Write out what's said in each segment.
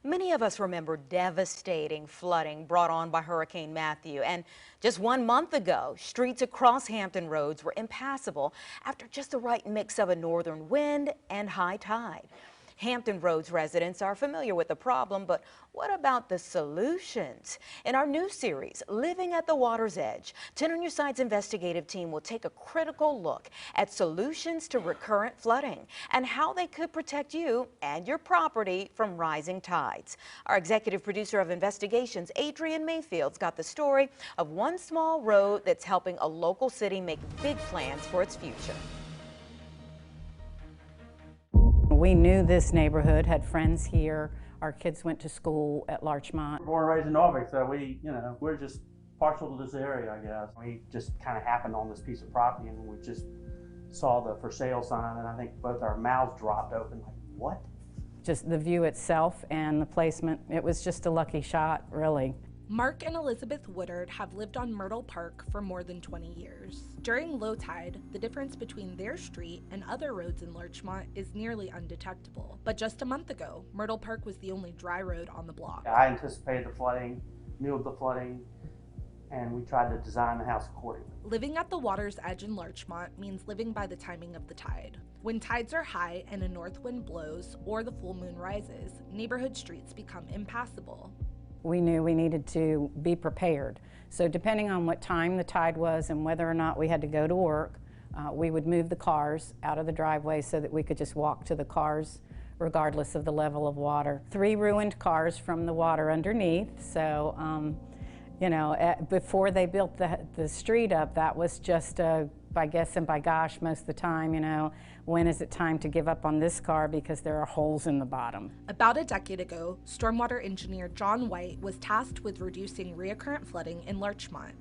Many of us remember devastating flooding brought on by Hurricane Matthew. And just 1 month ago, streets across Hampton roads were impassable after just the right mix of a northern wind and high tide. Hampton Roads residents are familiar with the problem, but what about the solutions? In our new series, Living at the Water's Edge, 10 on Your Side's investigative team will take a critical look at solutions to recurrent flooding and how they could protect you and your property from rising tides. Our executive producer of investigations, Adrienne Mayfield's got the story of one small road that's helping a local city make big plans for its future. We knew this neighborhood, had friends here. Our kids went to school at Larchmont. Born and raised in Norfolk, so we're just partial to this area, I guess. We just kind of happened on this piece of property and we just saw the for sale sign and I think both our mouths dropped open, like, what? Just the view itself and the placement, it was just a lucky shot, really. Mark and Elizabeth Woodard have lived on Myrtle Park for more than 20 years. During low tide, the difference between their street and other roads in Larchmont is nearly undetectable. But just a month ago, Myrtle Park was the only dry road on the block. I anticipated the flooding, knew of the flooding, and we tried to design the house accordingly. Living at the water's edge in Larchmont means living by the timing of the tide. When tides are high and a north wind blows or the full moon rises, neighborhood streets become impassable. We knew we needed to be prepared. So depending on what time the tide was and whether or not we had to go to work, we would move the cars out of the driveway so that we could just walk to the cars regardless of the level of water. 3 ruined cars from the water underneath. So, before they built the street up, that was just by guess and by gosh most of the time, when is it time to give up on this car because there are holes in the bottom. About a decade ago, stormwater engineer John White was tasked with reducing recurrent flooding in Larchmont.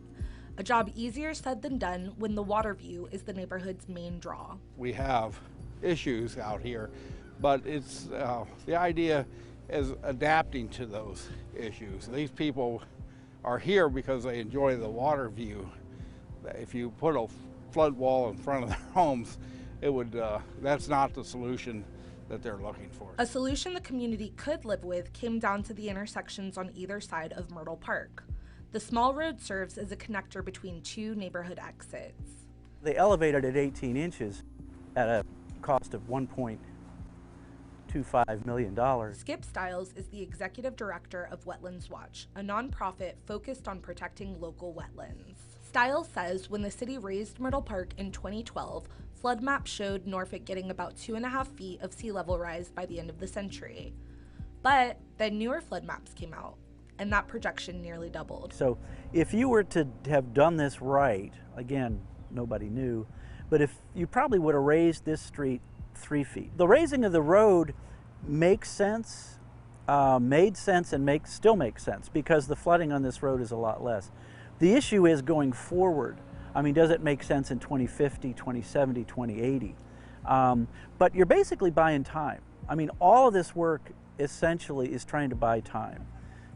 A job easier said than done when the water view is the neighborhood's main draw. We have issues out here, but it's the idea is adapting to those issues. These people are here because they enjoy the water view. If you put a flood wall in front of their homes, that's not the solution that they're looking for. A solution the community could live with came down to the intersections on either side of Myrtle Park. The small road serves as a connector between 2 neighborhood exits. They elevated it 18 inches at a cost of $1.25 million. Skip Stiles is the executive director of Wetlands Watch, a nonprofit focused on protecting local wetlands. Stiles says when the city raised Myrtle Park in 2012, flood maps showed Norfolk getting about 2.5 feet of sea level rise by the end of the century. But then newer flood maps came out, and that projection nearly doubled. So if you were to have done this right, again, nobody knew, but if you probably would have raised this street 3 feet. The raising of the road makes sense, made sense, and still makes sense because the flooding on this road is a lot less. The issue is going forward. I mean, does it make sense in 2050, 2070, 2080? But you're basically buying time. I mean, all of this work essentially is trying to buy time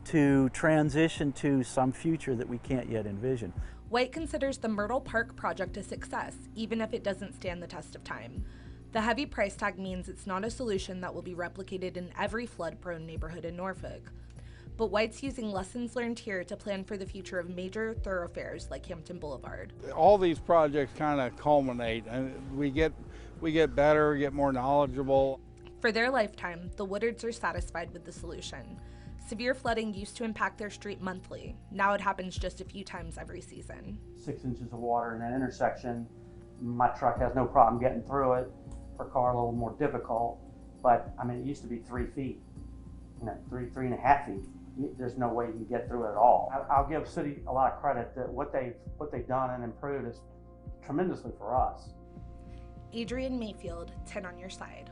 to transition to some future that we can't yet envision. White considers the Myrtle Park project a success, even if it doesn't stand the test of time. The heavy price tag means it's not a solution that will be replicated in every flood-prone neighborhood in Norfolk. But White's using lessons learned here to plan for the future of major thoroughfares like Hampton Boulevard. All these projects kind of culminate and we get better, get more knowledgeable. For their lifetime, the Woodards are satisfied with the solution. Severe flooding used to impact their street monthly. Now it happens just a few times every season. 6 inches of water in that intersection. My truck has no problem getting through it. Per car, a little more difficult. But I mean, it used to be 3 feet, 3.5 feet. There's no way you can get through it at all. I'll give city a lot of credit that what they've done and improved is tremendously for us. Adrienne Mayfield, 10 on Your Side.